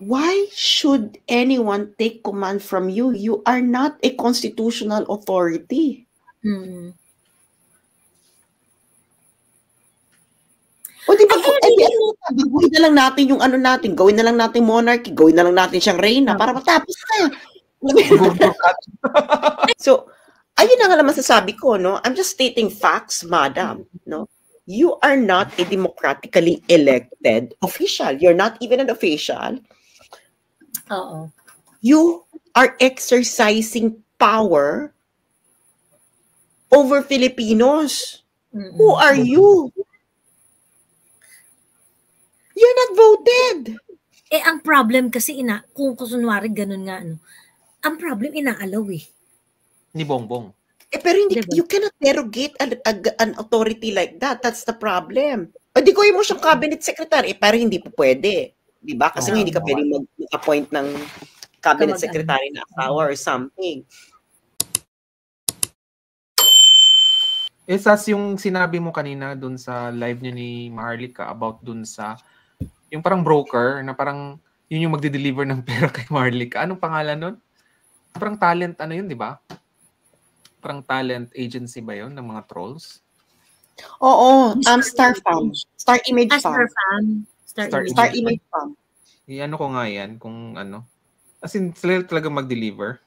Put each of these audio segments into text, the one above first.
why should anyone take command from you? You are not a constitutional authority. O di ba, gawin na lang natin yung ano natin, gawin na lang natin monarchy, gawin na lang natin siyang reyna para matapos na. So, ayun na nga naman masasabi ko, no? I'm just stating facts, madam, no? You are not a democratically elected official. You're not even an official. You are exercising power over Filipinos. Who are you? You're not voted. Ang problem kasi kung kunwari ganun nga, ang problem inaalaw Ni Bongbong. Pero hindi, you cannot derogate an authority like that. That's the problem. O di ko mo siyang cabinet secretary, pero hindi po pwede. Di ba? Kasi hindi ka pwede mag-appoint ng cabinet secretary na asawa or something. Esas yung sinabi mo kanina dun sa live niyo ni Maharlika about dun sa yung parang broker na parang yun yung magde-deliver ng pera kay Maharlika. Anong pangalan nun? Parang talent, ano yun, di ba? Parang talent agency ba yun ng mga trolls? Oo, Star Farm. Star Image Farm. Star Image Farm. Ano ko nga yan, kung ano. As in, sila talaga mag-deliver.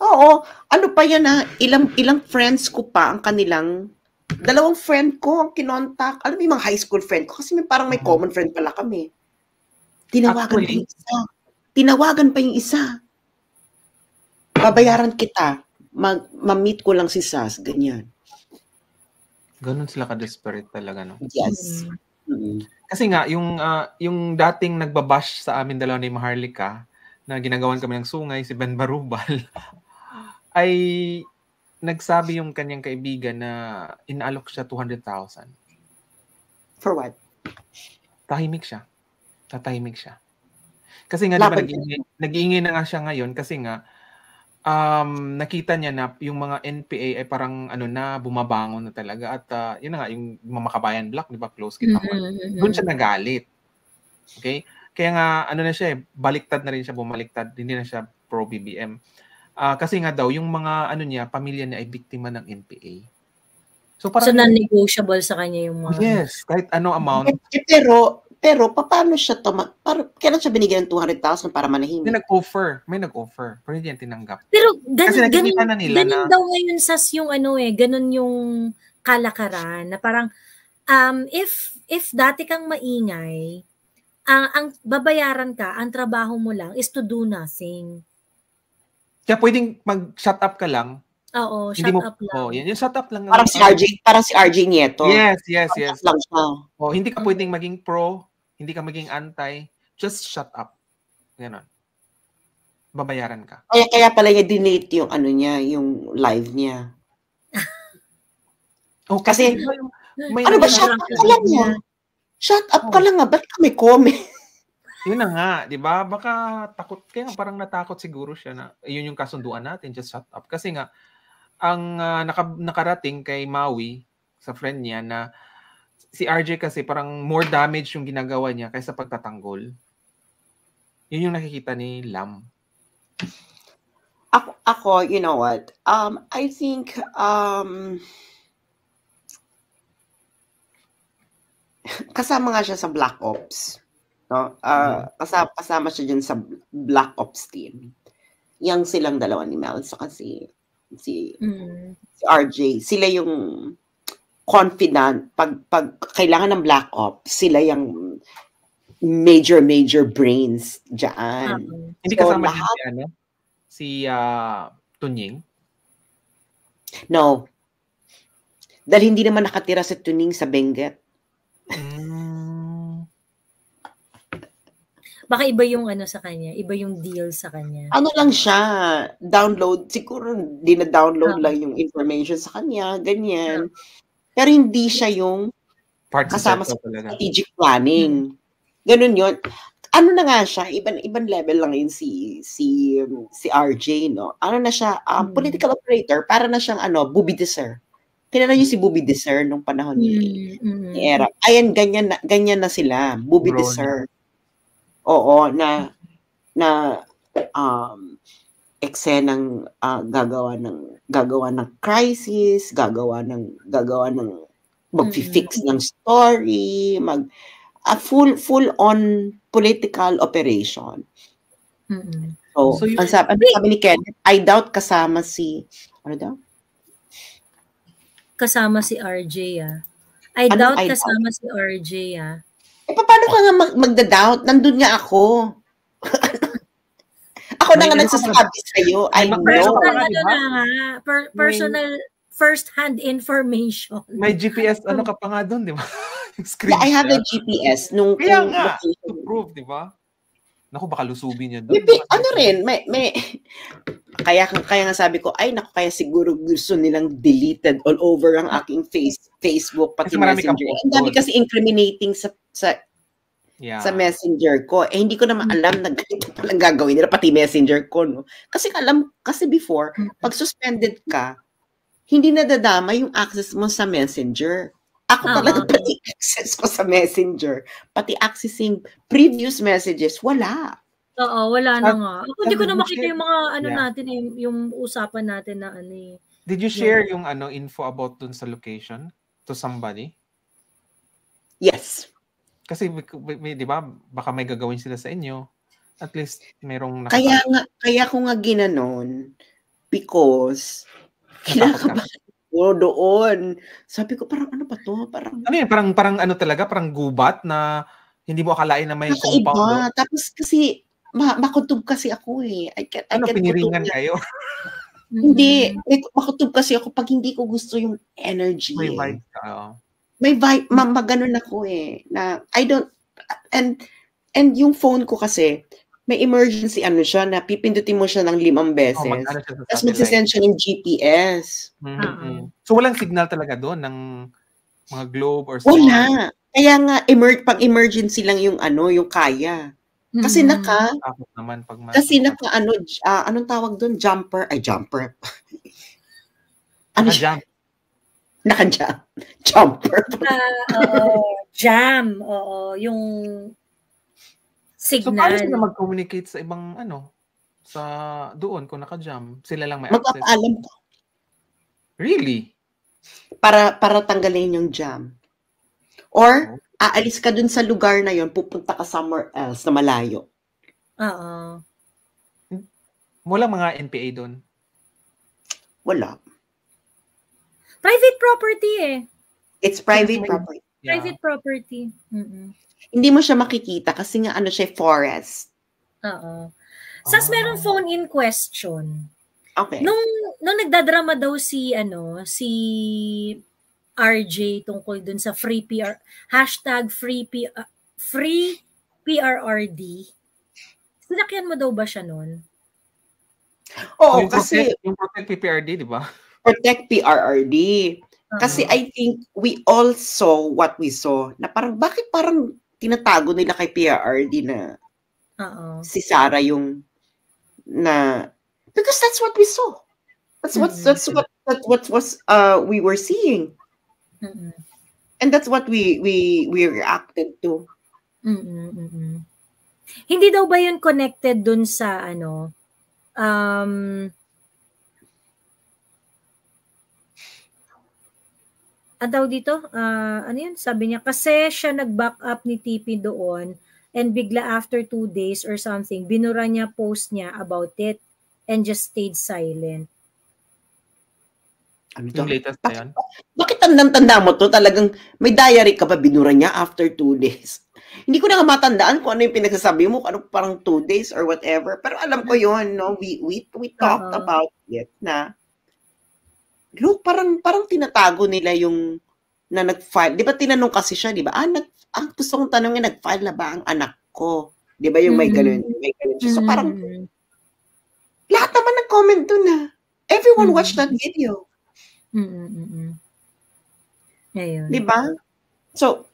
Oo. Ano pa yan ha? Ilang friends ko pa ang kanilang, 2 friend ko ang kinontak. Alam mo yung mga high school friend ko? Kasi parang may common friend pala kami. Tinawagan pa yung isa. Babayaran kita. Ma-meet ko lang si Sas. Ganyan. Ganun sila ka-desperate talaga, no? Yes. Kasi nga, yung dating nagbabash sa amin dalawa ni Maharlika, na ginagawan kami ng sungay, si Ben Barubal, ay nagsabi yung kanyang kaibigan na inaalok siya 200,000. For what? Tahimik siya. Tatahimik siya. Kasi nga, diba, nag-iingay na nga siya ngayon kasi nga, nakita niya na yung mga NPA ay parang bumabangon na talaga at yun na nga, yung Makabayan Black, di ba, close kita mo. Doon siya nagalit. Okay? Kaya nga, na siya baliktad na rin siya, bumaliktad, hindi na siya pro-BBM. Kasi nga daw, yung mga pamilya niya ay biktima ng NPA. So non-negotiable sa kanya yung mga... Yes, kahit ano amount. Pero paano siya kailan siya binigyan ng 200,000 para manahimik? May nag-offer. Pero hindi yan tinanggap. Pero kasi nakikita na nila ganun daw ngayon sas yung ganun yung kalakaran na parang if dati kang maingay, ang babayaran ka, ang trabaho mo lang is to do nothing. Kaya pwedeng mag-shut up ka lang. Oo, shut up lang. Oh, yan yung shut up lang. Parang si RJ Nieto. Yes. Lang siya. Oh, hindi ka pwedeng maging pro, hindi ka maging anti, just shut up. Ganon. Babayaran ka. Kaya pala niya dinate yung yung live niya. Kasi shut up ka lang niya. Shut up ka lang nga, ba't ka may comment? Yun na nga, di ba? Baka takot, kaya parang natakot siguro siya na yun yung kasunduan natin, just shut up. Kasi nga, ang nakarating kay Maui, sa friend niya, na si RJ kasi parang more damage yung ginagawa niya kaysa pagtatanggol. Yun yung nakikita ni Lam. Ako, you know what? I think, kasama nga siya sa Black Ops. No? Kasama siya dyan sa Black Ops team. Yang silang dalawa ni Mel, saka si RJ. Sila yung confident. Pag kailangan ng Black Ops, sila yung major brains dyan. Hindi kasama si Tunying? No. Dahil hindi naman nakatira si Tunying sa Benguet. Baka iba yung sa kanya, iba yung deal sa kanya. Ano lang siya, download, siguro dina-download lang yung information sa kanya, ganyan. Pero hindi siya yung kasama sa strategic planning. Ganun yun. Ano na nga siya, ibang level lang yun si RJ, no? Ano na siya, political operator, para na siyang Bobby Deser. Kilala niyo si Bobby Deser nung panahon ni Era. Ayan, ganyan na sila, Bobby Deser. Oo, na eksenang gagawa ng crisis, gagawa ng mag-fix ng story, a full on political operation. So ang sabi ni Kenneth, I doubt kasama si kasama si RJ I doubt kasama si RJ paano ka nga magda-doubt? Nandun nga ako. Ako na nga nagsasabi sa'yo. I know. Personal first-hand information. May GPS, ka pa nga doon, di ba? I have a GPS. Kaya nga, to prove, di ba? Naku, baka lusubin niya doon. Kaya nga sabi ko, kaya siguro gusto nilang deleted all over ang aking Facebook, pati Messenger. Ang dami kasi incriminating sa Messenger ko. Hindi ko naman alam na ganito palang gagawin nila, pati Messenger ko, no? Kasi before, pag suspended ka, hindi nadadama yung access mo sa Messenger. Ako talaga pati access ko sa Messenger, pati accessing previous messages, wala. Oo, wala na nga. Ako hindi ko na makita yung mga natin, yung usapan natin na Did you share yung info about dun sa location to somebody? Yes. Kasi di ba, baka may gagawin sila sa inyo. At least merong Kaya ko nga ginanon because kinakabahan ko doon. Sabi ko parang ano pa to? Parang talaga, parang gubat na hindi mo akalain na may compound. Tapos kasi makutub kasi ako eh. Piniringan kayo? Hindi. Makutub kasi ako pag hindi ko gusto yung energy. May vibe ka. May vibe, maganon ako eh. Na, I don't, and yung phone ko kasi, may emergency siya, na pipindutin mo siya ng 5 beses. Tapos magsisend siya ng GPS. So walang signal talaga doon ng mga globe or something? Wala. Kaya nga, pag emergency lang yung kaya. Kasi anong tawag doon? Jumper. Jumper. Naka-jam. Jumper. Jam. Oo. Yung signal. So, paano sila mag-communicate sa ibang sa doon kung naka-jam? Sila lang may access? Magpapaalam ka. Really? Para tanggalin yung jam. Or, aalis ka dun sa lugar na yon, pupunta ka somewhere else na malayo. Oo. Walang mga NPA doon? Wala. Private property eh. It's private property. Yeah. Private property. Hindi mo siya makikita kasi nga siya forest. Oo. Sas merong phone-in question. Okay. Nung nagdadrama daw si RJ tungkol dun sa free PR, free PRRD, sinakyan mo daw ba siya nun? Oo, kasi yung Protect PRRD, di ba? Protect PRRD. Kasi I think we all saw what we saw. Na bakit tinatago nila kay PRRD na si Sarah yung because that's what we saw. That's what was we were seeing. And that's what we reacted to. Hindi daw ba yun connected dun sa daw dito, yun? Sabi niya, kasi siya nag-back up ni TP doon and bigla after 2 days or something, binura niya post niya about it and just stayed silent. Yung latest na yan? Bakit tanda mo to? Talagang may diary ka ba binura niya after 2 days? Hindi ko na matandaan kung ano yung pinagsasabi mo, parang 2 days or whatever. Pero alam ko yun, no? We talked about it na look, parang tinatago nila yung na nag-file. Di ba tinanong kasi siya, di ba? Gusto kong tanongin, nag-file na ba ang anak ko? Di ba yung may ganun siya. So parang, lahat naman nag-comment doon na. Everyone watched that video. Ayun. Di ba? So,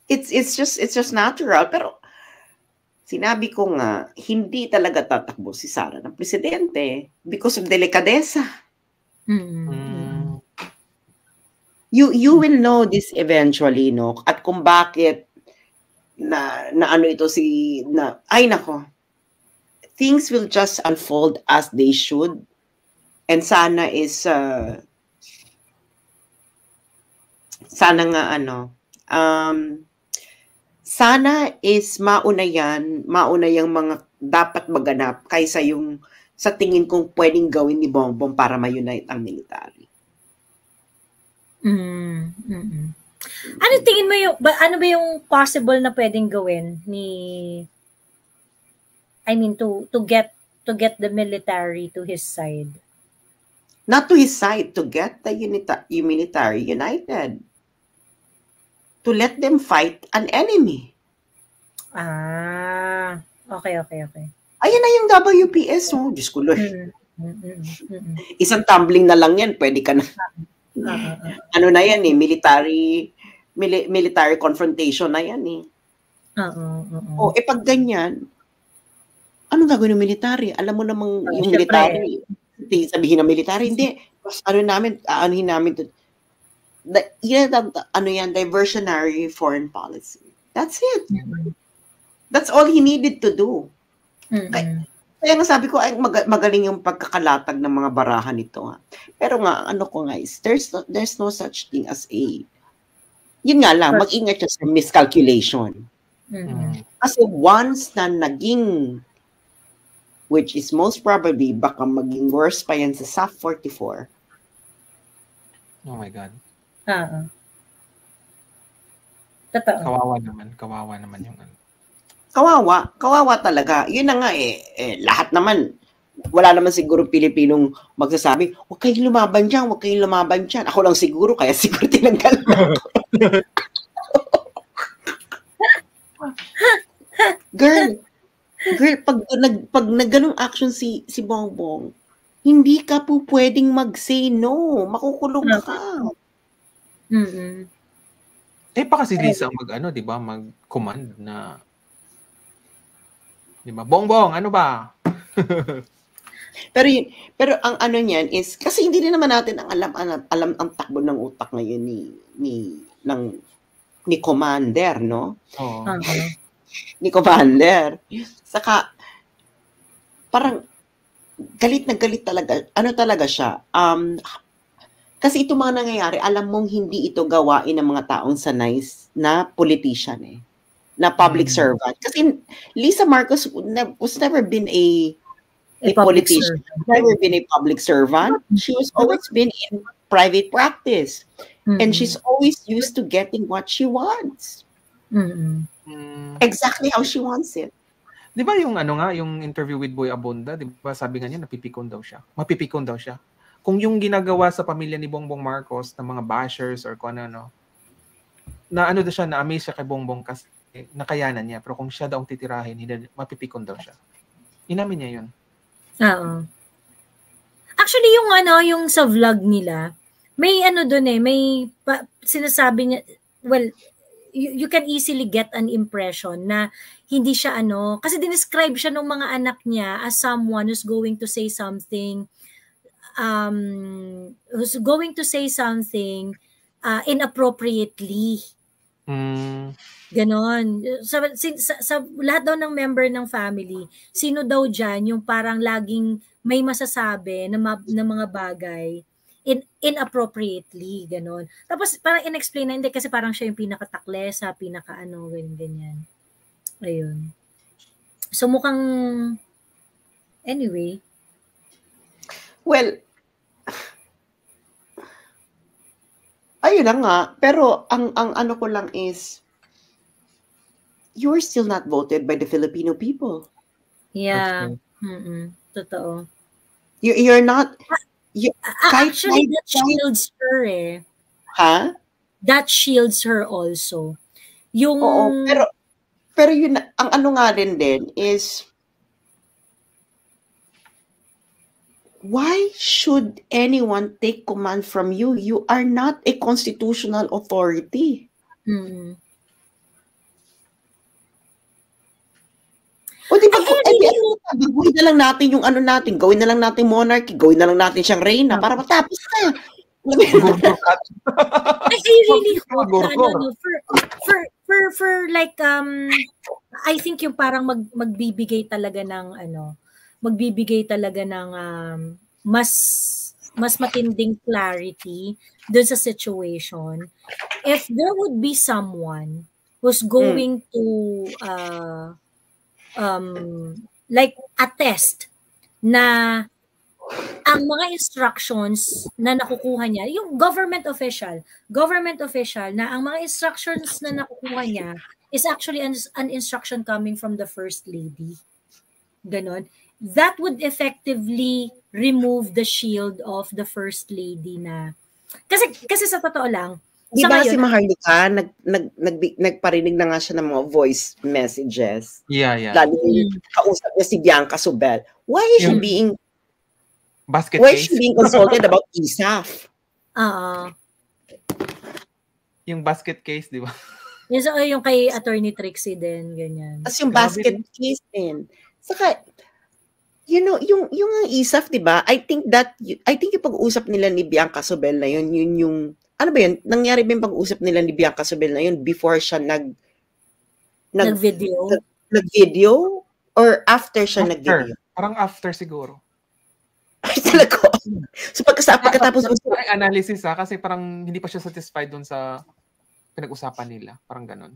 it's just natural. Pero, sinabi ko nga, hindi talaga tatakbo si Sara ng presidente because of delikadesa. You will know this eventually, no? At kung bakit ano ito ay nako. Things will just unfold as they should. And sana is sana nga sana is mauna yung mga dapat maganap kaysa yung sa tingin kong pwedeng gawin ni Bongbong para ma-unite ang military. Ano tingin mo ano ba yung possible na pwedeng gawin to get the military to his side? Not to his side, to get the military united. To let them fight an enemy. Okay. Ayan na yung WPS, oh. Diyos ko, Lord. Isang tumbling na lang yan, pwede ka na. Ano na yan eh, military confrontation na yan eh. Pag ganyan, anong gagawin ng military? Alam mo namang yung military, sabihin ng military, hindi. Anuhin namin to. Diversionary foreign policy. That's it. That's all he needed to do. Kaya nga sabi ko, ay magaling yung pagkakalatag ng mga barahan nito. Pero nga, there's no such thing as a, yun nga lang, mag-ingat siya sa miscalculation. Kasi once na naging, which is most probably, baka maging worse pa yan sa SAF 44. Oh my God. Totoo. Kawawa naman yung Kawawa talaga. Yun na nga lahat naman, wala naman siguro Pilipinong magsasabi, huwag kayong lumaban dyan. Ako lang siguro, kaya siguro tinanggal na ako. Girl, pag nagganong action si Bongbong, hindi ka po pwedeng mag-say no. Makukulong ka. Pa kasi Lisa ang di ba, mag-command na, di ba, Bongbong, ano ba? pero ang ano niyan is, kasi hindi rin naman natin ang alam ang takbo ng utak ngayon ni Commander, no? Ni Commander. Saka, parang, galit na galit talaga. Ano talaga siya? Kasi ito mga nangyayari, alam mong hindi ito gawain ng mga taong sanay na politician na public servant. Kasi Lisa Marcos was never been a politician. Never been a public servant. She was always been in private practice. And she's always used to getting what she wants. Exactly how she wants it. Di ba yung yung interview with Boy Abunda, di ba sabi nga niya, mapipikon daw siya. Kung yung ginagawa sa pamilya ni Bongbong Marcos ng mga bashers or kung ano, na-amaze siya kay Bongbong kasi nakayanan niya. Pero kung siya daw ang titirahin, mapipikon daw siya. Inamin niya yun. Oo. Actually, yung sa vlog nila, may doon may sinasabi niya, well, you can easily get an impression na hindi siya kasi dinescribe siya ng mga anak niya as someone who's going to say something inappropriately. Ganon. Sa lahat daw ng member ng family, sino daw dyan yung parang laging may masasabi na mga bagay inappropriately, ganon. Tapos parang in-explain na hindi kasi parang siya yung pinaka-taklesa, ganyan. Ayun. So mukhang anyway. Well, ayun na nga. Pero ang ano ko lang is, you are still not voted by the Filipino people. Yeah. Totoo. You're not. Actually, that shields her Ha? That shields her also. Yung... Oo, pero yun, ang ano nga din is, why should anyone take command from you? You are not a constitutional authority. O di ba, gawin na lang natin yung natin, gawin na lang natin monarchy, gawin na lang natin siyang reyna para matapos na. I really hope na, for for like I think yung parang magbibigay talaga ng mas matinding clarity dun sa situation. If there would be someone who's going to like attest na ang mga instructions na nakukuha niya, yung government official na ang mga instructions na nakukuha niya is actually an instruction coming from the First Lady. Ganon. That would effectively remove the shield of the First Lady na kasi sa totoo lang, di ba si Maharlika nagparinig na nga siya ng mga voice messages. Yeah. Lalo kausap niya si Bianca Sobel. Why is she being consulted about ISAF? Yung basket case, di ba? Yung kay Attorney Trixie din, ganyan. As yung basket case din. Saka, yung ISAF, di ba? I think yung pag-uusap nila ni Bianca Sobel na yun yung ano ba yun? Nangyari ba yung pag-usap nila ni Bianca Sobel na yun before siya nag-video? Nag-video? Or after siya nag-video? Parang after siguro. Ay, talaga. So pagkatapos analysis kasi parang hindi pa siya satisfied dun sa pinag-usapan nila. Parang ganun.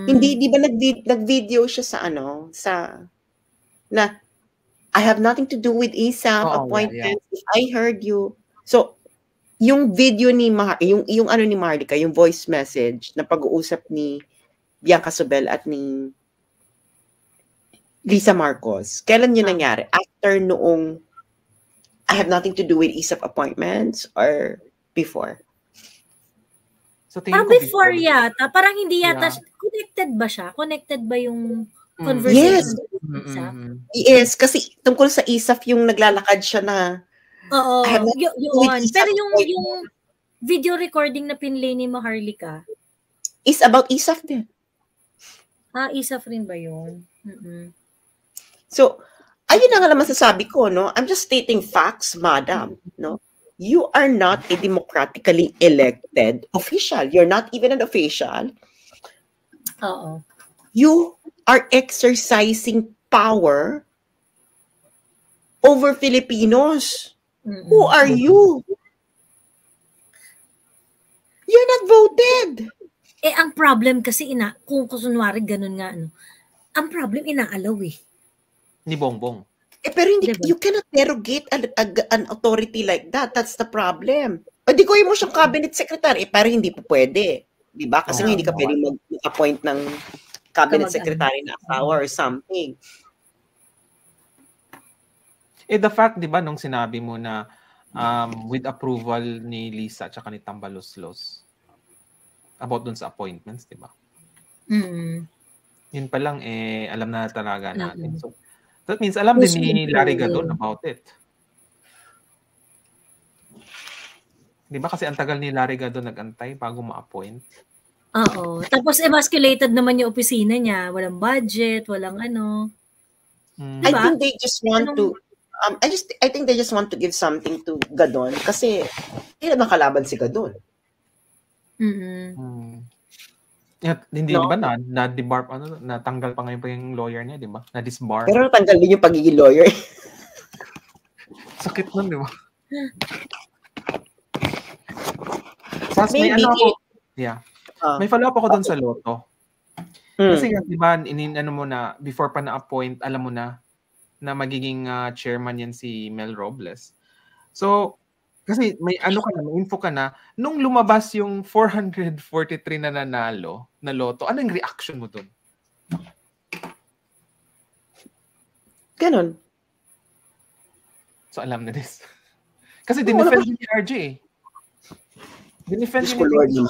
Hindi, di ba nag-video siya sa na I have nothing to do with ISAF appointments. Yeah. If I heard you. So, yung video ni yung ano ni Maharlika, yung voice message na pag-uusap ni Bianca Sobel at ni Lisa Marcos, kailan yun nangyari? After noong I have nothing to do with ISAF appointments or before? So before yata, parang hindi yata connected ba siya? Connected ba yung conversation? Yes, kasi tungkol sa ISAF yung naglalakad siya na oo, yun. Pero yung video recording na pinlay ni Maharlika is about ISAF din. ISAF rin ba yun? So, ayun na nga naman sasabi ko, no? I'm just stating facts, madam, no? You are not a democratically elected official. You're not even an official. Oo. You are exercising power over Filipinos. Who are you? You're not voted. Ang problem kasi kung kunwari ganun nga, ang problem inaalaw ni Bongbong. Pero hindi, diba? You cannot derogate an authority like that. That's the problem. O di ko mo siyang cabinet secretary, pero hindi po pwede. Di ba? Kasi hindi ka pwede mag-appoint ng cabinet secretary na asawa or something. The fact, di ba, nung sinabi mo na with approval ni Lisa at saka ni Tambaloslos about dun sa appointments, di ba? Yun pa lang, alam na talaga natin. So, that means alam din ni Larry Gadon about it. Di ba? Kasi ang tagal ni Larry Gadon nag-antay bago ma-appoint. Oo. Tapos emasculated naman yung opisina niya. Walang budget, walang ano. Diba? I think they just want to I think they just want to give something to Gadon kasi hindi naman kalaban si Gadon. Hindi no? Ba na-debar natanggal pa ngayon pa yung lawyer niya, di ba? Na-disbar. Pero natanggal din yung pagiging lawyer. Sakit nun, di ba? May ano ako, may follow-up ako doon sa Lotto. Kasi di ba, ano mo na, before pa na-appoint, alam mo na magiging chairman yan si Mel Robles. So, kasi may info ka na, nung lumabas yung 443 na nanalo na Lotto, anong reaction mo doon? Ganon. So, alam na this. Kasi dinefend ni RJ eh. Dinefend niya.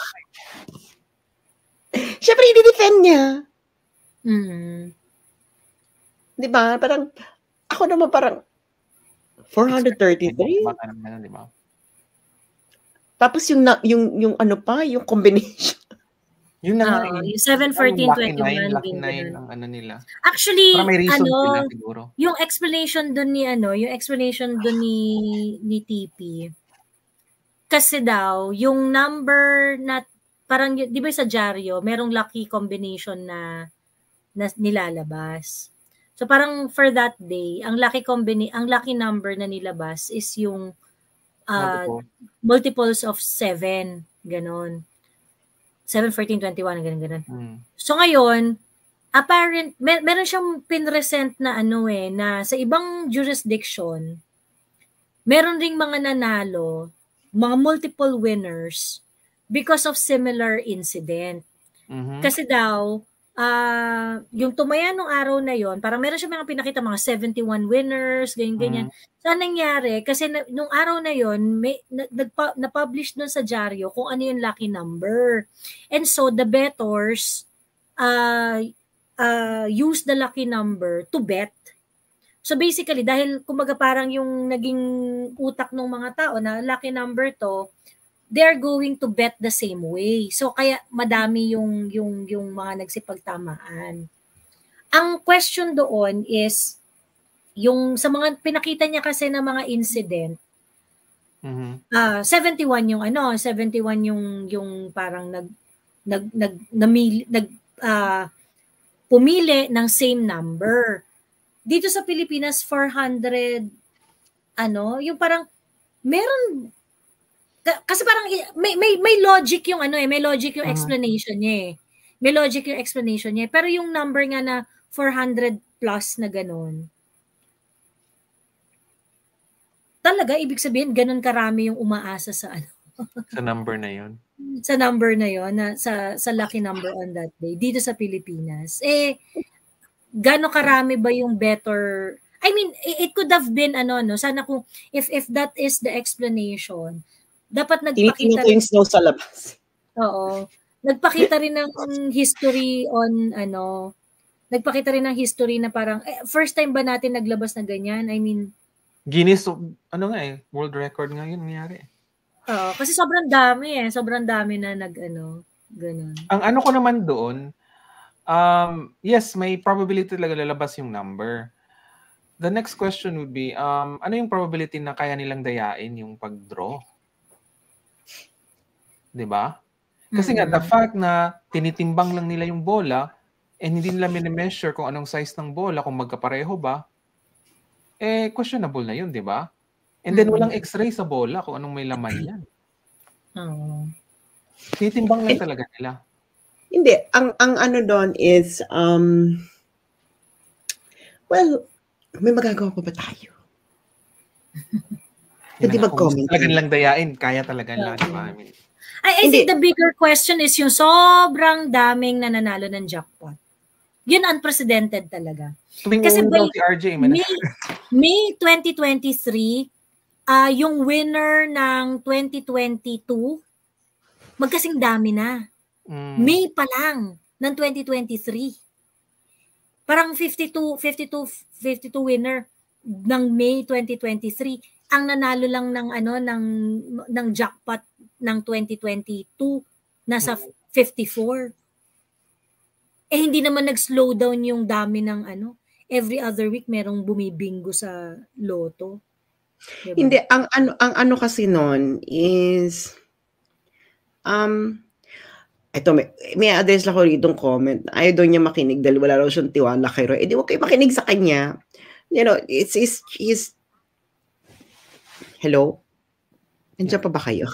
Siyempre, i-defend niya. Di ba? Parang, ako naman parang 433. Diba? Tapos yung ano pa, yung combination. Yun na yung 7-14-21. Lucky 9 ang ano nila. Actually, may reason sila siguro. Yung explanation doon ni TP. Kasi daw, yung number na parang, di ba sa dyaryo, merong lucky combination na nilalabas. So parang for that day, ang lucky number na nilabas is yung multiples of 7, ganon. 7, 14, 21, ganon. So ngayon, meron siyang pinresent na na sa ibang jurisdiction, meron ring mga nanalo, mga multiple winners because of similar incident. Kasi daw, yung tumaya nung araw na yon, parang meron siya mga pinakita, mga 71 winners, ganyan. So, nangyari, kasi nung araw na yon, na-publish nun sa dyaryo kung ano yung lucky number. And so, the bettors use the lucky number to bet. So basically, dahil kumbaga parang yung naging utak ng mga tao na lucky number to, they're going to bet the same way. So kaya madami yung mga nagsipagtamaan. Ang question doon is, yung sa mga pinakita niya kasi na mga incident, 71 yung 71 yung parang pumili ng same number. Dito sa Pilipinas, 400, yung parang, meron, kasi parang, may logic yung may logic yung explanation niya May logic yung explanation niya. Pero yung number nga na 400 plus na ganun, talaga, ibig sabihin, ganun karami yung umaasa sa sa number na yon. Sa number na yon, sa lucky number on that day, dito sa Pilipinas. Gaano karami ba yung better? I mean, it could have been sana kung if that is the explanation, dapat nagpakita rin snow sa labas. Oo. Nagpakita rin ng history on nagpakita rin ng history na parang first time ba natin naglabas na ganyan? I mean, Guinness world record nga yun nangyari. Kasi sobrang dami na ganun. Ang ko naman doon, yes, may probability talaga lalabas yung number. The next question would be, ano yung probability na kaya nilang dayain yung pag-draw? Diba? Kasi nga, the fact na tinitimbang lang nila yung bola and hindi nila minimeasure kung anong size ng bola, kung magkapareho ba, questionable na yun, diba? And then, walang x-ray sa bola kung anong may laman yan. Tinitimbang lang talaga nila. Hindi, ang doon is, well, may magagawa pa ba tayo? Hindi mag-comment. Talaga nilang dayain, kaya talaga nila, diba? I think the bigger question is yung sobrang daming nananalo ng jackpot. Yun unprecedented talaga. Kasi by May 2023, yung winner ng 2022, magkasing dami na. May pa lang ng 2023. Parang 52 winner ng May 2023. Ang nanalo lang ng jackpot ng 2022 nasa 54. Hindi naman nag-slow down yung dami ng every other week merong bumibingo sa loto. Diba? Hindi, ang kasi noon is ito, may address lang ko rito comment. Ayaw daw niya makinig dahil wala raw siyang tiwala kay Roy. Di wag kayo makinig sa kanya. It's his hello? Nandiyan pa ba kayo?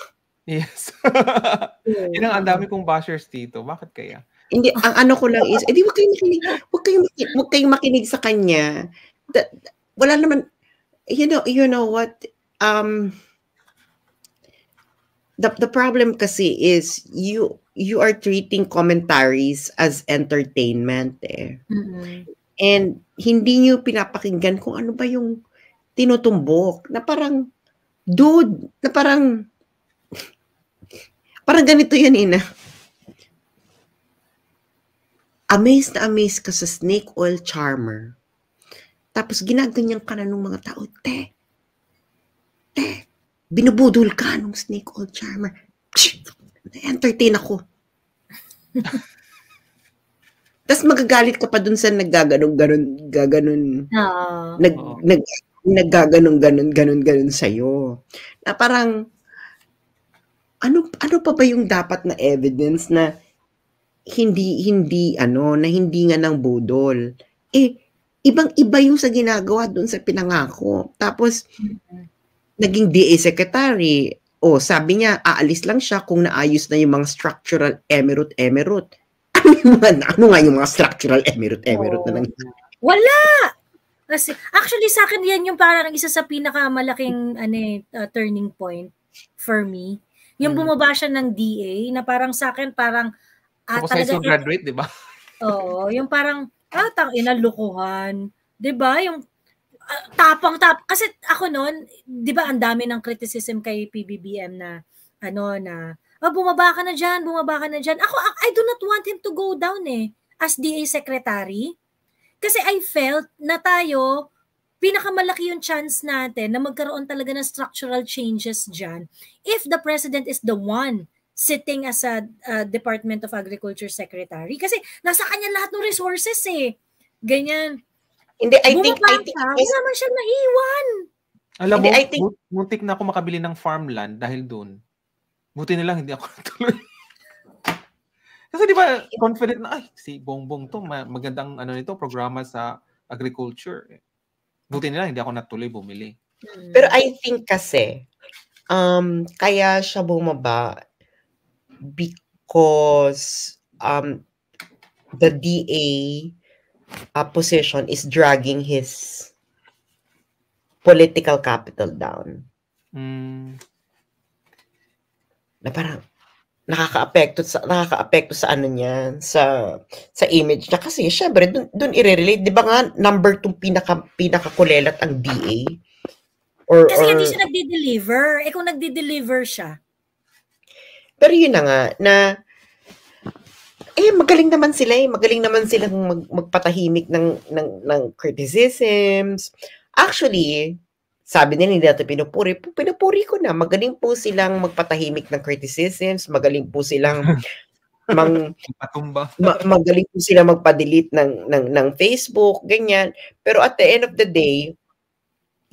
Yes. Yun ang dami kong bashers dito. Bakit kaya? Hindi, ang ko lang is, di wag kayong makinig sa kanya. Wala naman, you know what, the problem kasi is, you are treating commentaries as entertainment And hindi niyo pinapakinggan kung ano ba yung tinutumbok. Na parang, dude, na parang ganito yan, Ina. Amazed na amazed ka sa snake oil charmer. Tapos ginaganyan ka na ng mga tao, binubudol ka ng snake oil charmer. Na-entertain ako. Tapos magagalit ka pa dun sa naggaganon sa'yo. Na parang, ano pa ba yung dapat na evidence na hindi nga ng budol? Ibang-iba yung sa ginagawa doon sa pinangako. Tapos, naging DA secretary. Sabi niya, aalis lang siya kung naayos na yung mga structural emerald. Ano nga yung mga structural emerald na nangyari? Wala! Actually, sa akin yan yung parang isa sa pinakamalaking turning point for me. Yung bumaba siya ng DA na parang sa akin parang tapos high school graduate, di ba? Oo, yung parang lukuhan. Di ba? Yung tapang. Kasi ako noon, di ba ang dami ng criticism kay PBBM na bumaba ka na dyan. Ako, I do not want him to go down as DA secretary. Kasi I felt na tayo, pinakamalaki yung chance natin na magkaroon talaga ng structural changes dyan if the president is the one sitting as a Department of Agriculture Secretary. Kasi nasa kanya lahat ng resources Ganyan. Hindi, I think hindi naman siya naiwan. Alam mo, muntik na ako makabili ng farmland dahil doon. Buti na lang hindi ako natuloy. Kasi di ba, confident na, si Bongbong to, magandang programa sa agriculture. Buti nila, hindi ako natuloy bumili. Pero I think kasi, kaya siya bumaba because the DA position is dragging his political capital down. Na parang, nakaka-apekto sa niya, sa image niya. Kasi syempre doon i-relate, 'di ba nga number 2 pinakakulelat ang DA? Kasi hindi siya nagde-deliver. Kung nagde-deliver siya. Pero yun na nga na magaling naman silang magpatahimik ng criticisms. Actually, sabi nila hindi natin pinupuri ko na. Magaling po silang magpatahimik ng criticisms, magaling po silang magaling po silang magpa-delete ng Facebook, ganyan. Pero at the end of the day,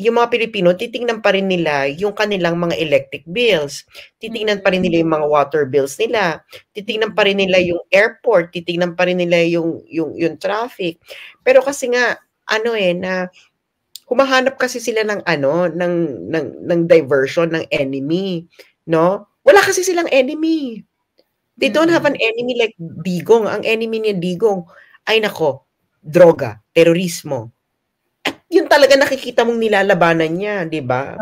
yung mga Pilipino, titingnan pa rin nila yung kanilang mga electric bills. Titingnan pa rin nila yung mga water bills nila. Titingnan pa rin nila yung airport. Titingnan pa rin nila yung traffic. Pero kasi nga, na humahanap kasi sila ng diversion ng enemy, no? Wala kasi silang enemy. They don't have an enemy like Digong. Ang enemy ni Digong ay droga, terorismo. At yun talaga nakikita mong nilalabanan niya, di ba?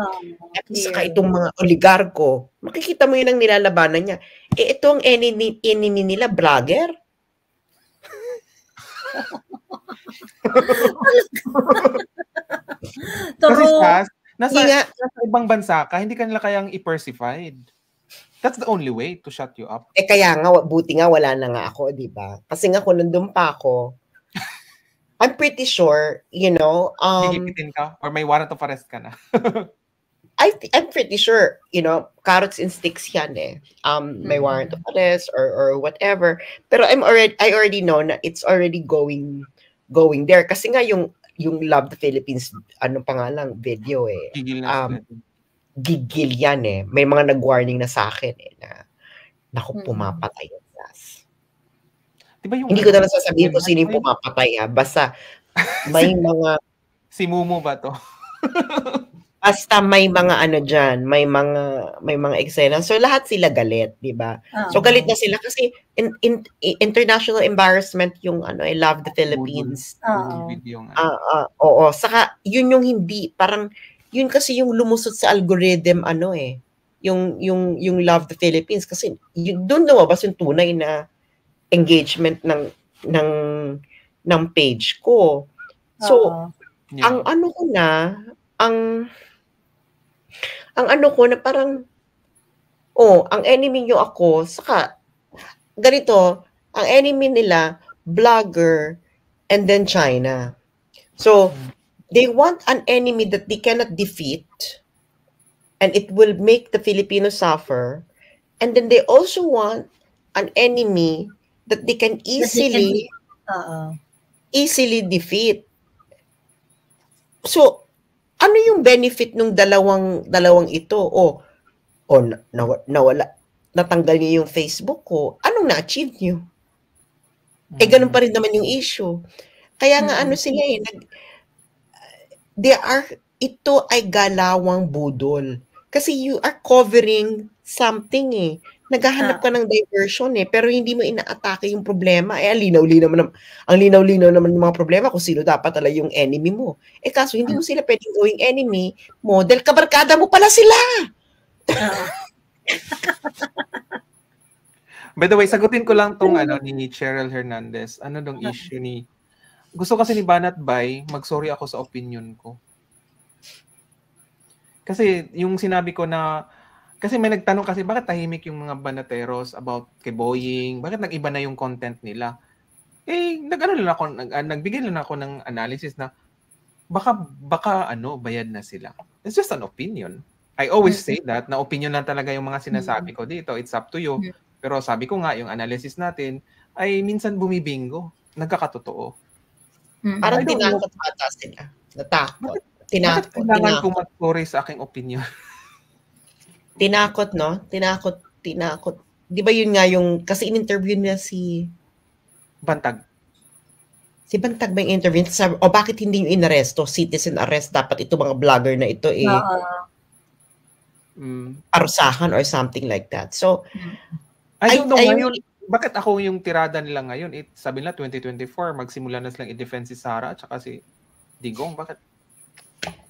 At saka itong mga oligarko, makikita mo yun ang nilalabanan niya. Ito ang enemy nila, vlogger. Kasi nasa ibang bansa ka, hindi ka nila kayang i-persified. That's the only way to shut you up. Kaya nga, buti nga wala na nga ako, di ba? Kasi nga kung nandun pa ako, I'm pretty sure, gigipitin ka? Or may warrant of arrest ka na? I'm pretty sure, carrots and sticks yan may warrant of arrest or whatever. Pero I already know na it's already going there. Kasi nga yung Love the Philippines, video gigil yan May mga nag-warning na sa akin na pumapatay yung gas. Diba hindi ko na lang sasabihin kung sino yung pumapatay Basta may mga si Mumu ba to? Basta may mga dyan, may mga eksena. So lahat sila galit, 'di ba? So galit na sila kasi international embarrassment yung Love the Philippines. Oo, saka yun yung hindi parang yun kasi yung lumusot sa algorithm yung Love the Philippines kasi doon lumabas yung tunay na engagement ng page ko. So ang parang ang enemy nyo ako, saka ganito, ang enemy nila vlogger and then China. So they want an enemy that they cannot defeat and it will make the Filipinos suffer, and then they also want an enemy that they can easily defeat. So ano yung benefit ng dalawang ito? Nawala natanggal niyo yung Facebook ko, anong na-achieve niyo? Ganun pa rin naman yung issue. Kaya nga ano sila ito ay galawang budol. Kasi you are covering something Naghahanap ka ng diversion pero hindi mo inaatake yung problema. Ang linaw-linaw naman ng mga problema kung sino dapat talaga yung enemy mo. Kaso hindi mo sila pwedeng gawing enemy, model kabarkada mo pala sila. By the way, sagutin ko lang tong ni Cheryl Hernandez. Ano dong issue ni... Gusto kasi ni Banat Bay, mag-sorry ako sa opinion ko. Kasi yung sinabi ko na... Kasi may nagtanong kasi, bakit tahimik yung mga banateros about kay Boying? Bakit nag-iba na yung content nila? Nagbigay lang ako ng analysis na baka bayad na sila. It's just an opinion. I always say that, na opinion lang talaga yung mga sinasabi ko dito. It's up to you. Pero sabi ko nga, yung analysis natin ay minsan bumibingo. Nagkakatotoo. Parang tinakot ata sila. Natakot. Bakit kailangan ko mag-sorry sa aking opinion? Tinakot, no? Tinakot. Di ba yun nga yung, kasi in-interview niya si Bantag. Si Bantag ba yung interview? Sabi, bakit hindi yung inaresto? Citizen arrest. Dapat ito mga vlogger na ito arusahan or something like that. So, I don't know ngayon, bakit ako yung tirada nila ngayon? Sabi nila 2024, magsimula na silang i-defense si Sara at saka si Digong. Bakit?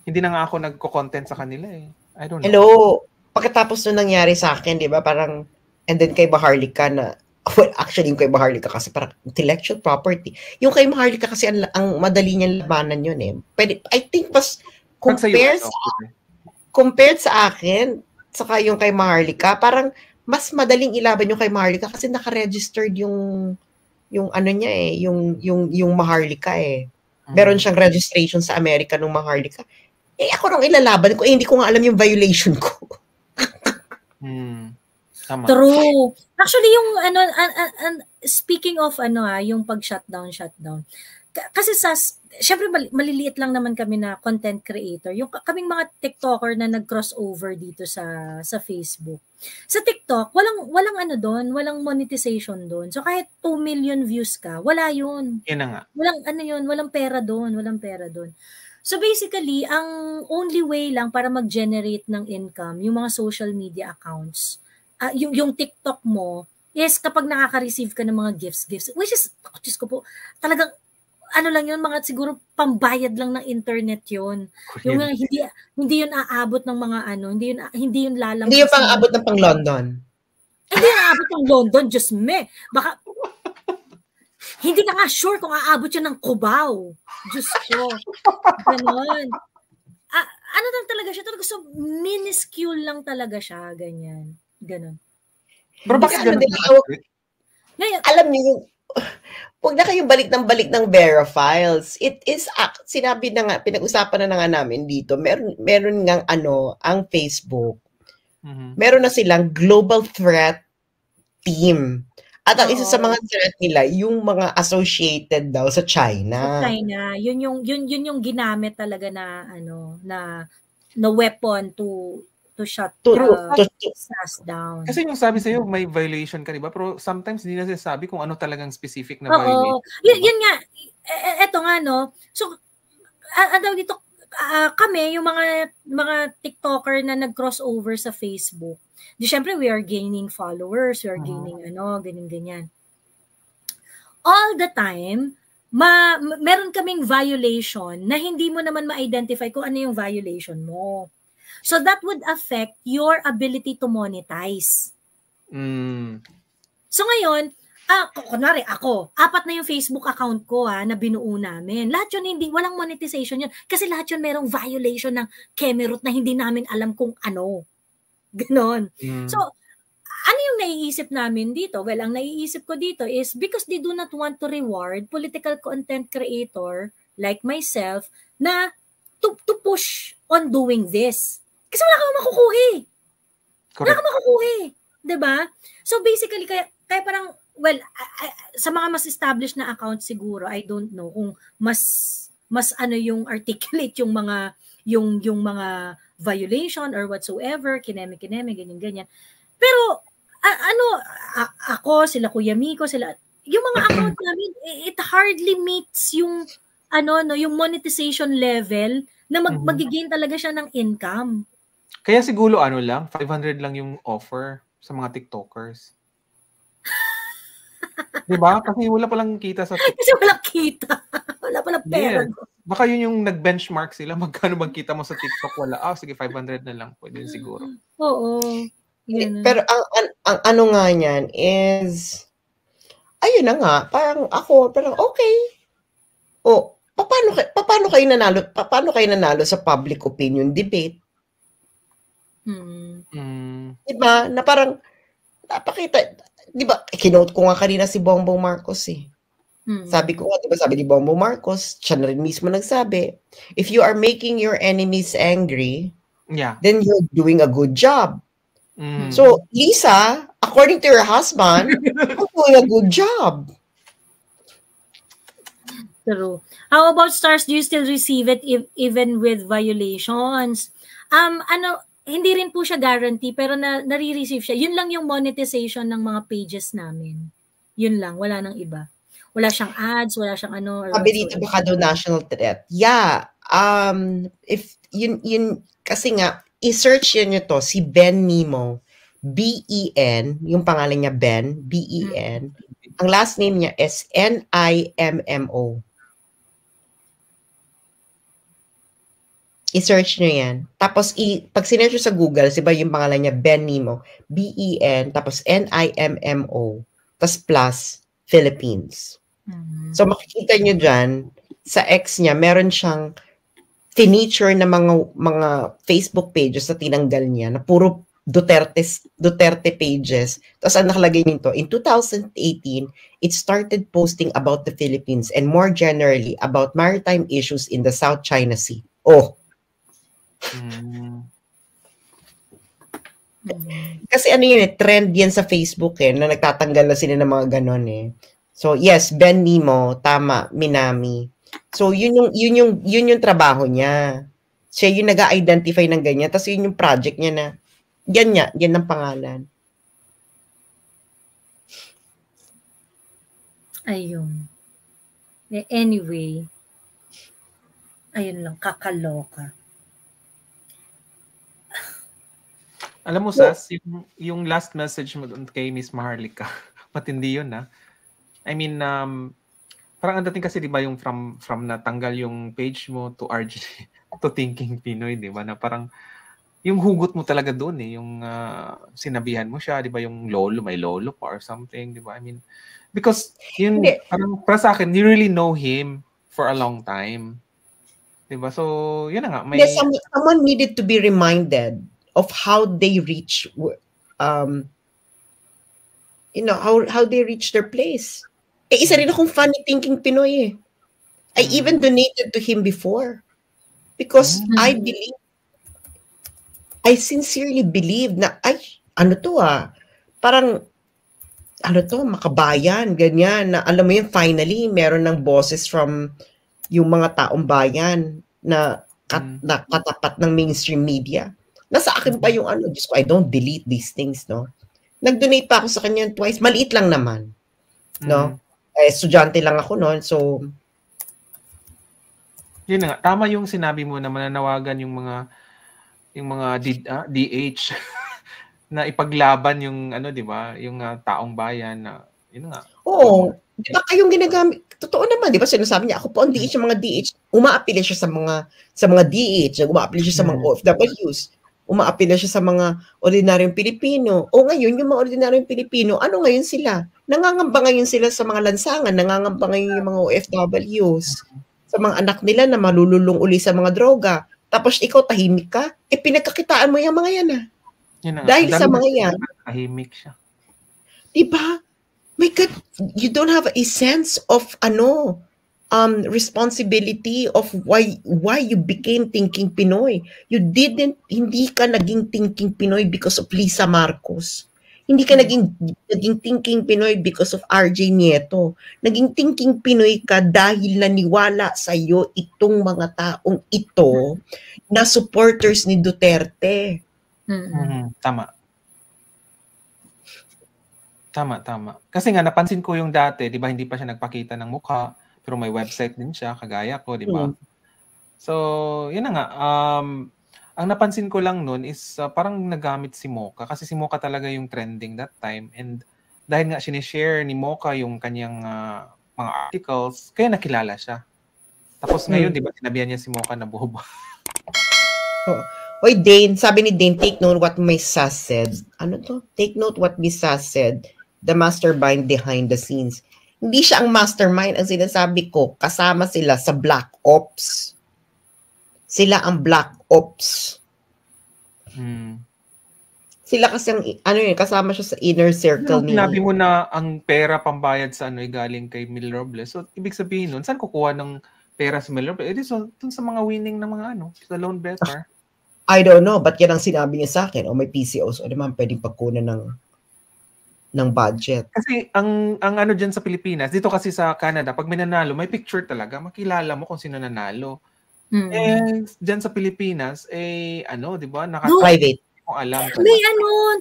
Hindi na nga ako nagko-content sa kanila I don't know. Hello! Pagkatapos nung nangyari sa akin, di ba, parang, and then kay Maharlika na, well, actually, yung kay Maharlika kasi parang intellectual property. Yung kay Maharlika kasi ang madali niyang labanan yun Pwede, I think mas, compared sa akin, saka yung kay Maharlika, parang mas madaling ilaban yung kay Maharlika kasi naka-registered yung ano niya yung Maharlika Meron siyang registration sa Amerika nung Maharlika. Ako nung ilalaban ko, hindi ko nga alam yung violation ko. Tama. True. Actually, yung speaking of yung pag-shutdown. Kasi syempre maliliit lang naman kami na content creator. Yung kaming mga TikToker na nag-crossover dito sa Facebook. Sa TikTok, walang doon, walang monetization doon. So kahit 2 million views ka, wala yun. Yan na nga. Walang pera doon. So basically, ang only way lang para mag-generate ng income, yung mga social media accounts, yung TikTok mo, is kapag nakaka-receive ka ng mga gifts, which is, Diyos ko po, talagang, lang yun, mga siguro pambayad lang ng internet yun. Yung hindi yun aabot ng mga hindi yun lalampas. Hindi yun pang-abot ng pang-London. Hindi yun aabot ng London, Diyos me. Baka, hindi ka nga sure kung aabot yun ng Cubao. Diyos ko. Ganon. Lang talaga siya? Talaga, so minuscule lang talaga siya. Ganyan. Ganon. Pero bakit ganon? Alam niyo, huwag na kayong balik ng Vera Files. It is, sinabi na nga, pinag-usapan na nga namin dito, meron nga ang Facebook. Meron na silang global threat team. At ang isa sa mga threat nila, yung mga associated daw sa China. Sa China, yun yung ginamit talaga na na weapon to shut SAS down. Kasi yung sabi sa'yo, may violation ka, diba? Pero sometimes hindi na sinasabi kung ano talagang specific na violation. Yun nga. Eto nga, no? So, dito, kami, yung mga TikToker na nag-crossover sa Facebook, di syempre, we are gaining followers, we are gaining ganyan. All the time, meron kaming violation na hindi mo naman ma-identify kung ano yung violation mo. So that would affect your ability to monetize. So ngayon, kunwari ako, 4 na yung Facebook account ko na binuo namin. Lahat yun walang monetization yun. Kasi lahat yun merong violation ng Kemerut na hindi namin alam kung ano. Ganon. So, ano yung naiisip namin dito? Well, ang naiisip ko dito is because they do not want to reward political content creator like myself na to push on doing this. Kasi wala kang makukuha. Wala kang makukuha. Diba? So basically, kaya parang, well, sa mga mas established na account siguro, I don't know kung mas yung articulate yung mga yung mga violation or whatsoever, kineme, ganyan. Pero ako, sila Kuya Miko, sila, yung mga account namin, it hardly meets yung, yung monetization level na mag-gain talaga siya ng income. Kaya siguro lang, 500 lang yung offer sa mga TikTokers. Diba? Kasi wala palang kita sa TikTok. Kasi walang kita. Wala palang pera. Yes. Baka yun yung nag-benchmark sila. Magkano magkita mo sa TikTok? Wala. Sige, 500 na lang. Pwede siguro. Oo. Pero ang ano nga niyan is, ayun na nga, parang okay. Paano kayo nanalo sa public opinion debate? Diba? Na parang, napakita, diba, kinote ko nga kanina si Bongbong Marcos eh. Sabi ko nga, diba, sabi ni Bongbong Marcos, siya na rin mismo nagsabi, if you are making your enemies angry, then you're doing a good job. So, Lisa, according to your husband, you're doing a good job. True. How about stars? Do you still receive it even with violations? Hindi rin po siya guarantee, pero nare-receive siya. Yun lang yung monetization ng mga pages namin. Yun lang, wala nang iba. Wala siyang ads, wala siyang Sabi dito baka daw national threat. Yeah. If yun kasi nga, i-search nyo to, si Ben Nimo. B-E-N, yung pangalan niya Ben, B-E-N. Ang last name niya is N-I-M-M-O. I-search nyo yan. Tapos, pag sinearch nyo sa Google, diba yung pangalan niya, Ben Nimo, B-E-N, tapos N-I-M-M-O, tapos plus, Philippines. So, makikita nyo dyan, sa X niya, meron siyang feature na mga Facebook pages na tinanggal niya, na puro Duterte pages. Tapos, ang nakalagay nito, in 2018, it started posting about the Philippines and more generally, about maritime issues in the South China Sea. Kasi yun trend yan sa Facebook na nagtatanggal na sila ng mga ganon So yes, Ben Nimo, tama, Minami. So yun yung trabaho niya. Siya yung nag-identify ng ganyan, tapos yun yung project niya na yan ang pangalan. Ayun. Anyway, ayun lang, kakaloka. Alam mo, Sas, yung last message mo doon kay Miss Maharlika, matindi yun, I mean, parang ang dating kasi, di ba, yung from natanggal yung page mo to RJ, to Thinking Pinoy, di ba, na parang, yung hugot mo talaga doon yung sinabihan mo siya, di ba, yung may lolo pa or something, di ba, I mean, because, yun, parang, para sa akin, you really know him for a long time. Di ba, so, yun na nga. Someone needed to be reminded of how they reach, how they reach their place. Isa rin akong funny thinking Pinoy I even donated to him before. Because I sincerely believe na, parang, makabayan, ganyan, na alam mo yun, finally, meron ng boses from yung mga taong bayan na katapat ng mainstream media. Nasa akin pa yung Diyos ko, I don't delete these things, no? Nag-donate pa ako sa kanya twice, maliit lang naman, no? Estudyante lang ako noon, so yun nga, tama yung sinabi mo na mananawagan yung mga DH na ipaglaban yung di ba, yung taong bayan na yun nga. Oo, di ba kayong ginagamit? Totoo naman, di ba sinasabi niya, ako po ang DH, yung mga DH, umaapila siya sa mga DH, umaapila siya sa mga OFWs, umaapila siya sa mga ordinaryong Pilipino. O ngayon, yung mga ordinaryong Pilipino, ano ngayon sila? Nangangamba ngayon sila sa mga lansangan, nangangamba ngayon yung mga OFWs, sa mga anak nila na malululong uli sa mga droga. Tapos ikaw tahimik ka, pinagkakitaan mo yung mga yan Dahil sa mga yan. Tahimik siya. Diba? My God, you don't have a sense of responsibility of why you became Thinking Pinoy. Hindi ka naging Thinking Pinoy because of Lisa Marcos. Hindi ka naging Thinking Pinoy because of RJ Nieto. Naging Thinking Pinoy ka dahil naniwala sa iyo itong mga taong ito na supporters ni Duterte. Tama. Tama. Kasi nga napansin ko yung dati, 'di ba, hindi pa siya nagpakita ng mukha, pero may website din siya kagaya ko, 'di ba? So, yun na nga, ang napansin ko lang noon is parang nagamit si Mocha kasi si Mocha talaga yung trending that time, and dahil nga sinishare ni Mocha yung kanyang mga articles, kaya nakilala siya. Tapos ngayon, 'di ba, sinabihan niya si Mocha na bobo. Oy, Dane, sabi ni Dane, take note what Miss Sass said. Ano to? Take note what Miss Sass said. The mastermind behind the scenes. Hindi siya ang mastermind. Ang sinasabi ko, kasama sila sa Black Ops. Sila ang Black Ops. Sila kasi ang, kasama siya sa inner circle ni... Sinabi mo na ang pera pambayad sa ay galing kay Mil Robles. So, ibig sabihin nun, saan kukuha ng pera sa Mil Robles? Dun sa mga winning ng mga sa loan better. I don't know, but yan ang sinabi niya sa akin. O may PCOs, o naman pwedeng pagkunan ng budget. Kasi ang dyan sa Pilipinas, dito kasi sa Canada, pag may nanalo, may picture talaga, makilala mo kung sino nanalo. Dyan sa Pilipinas, di ba? Private. Kung alam. May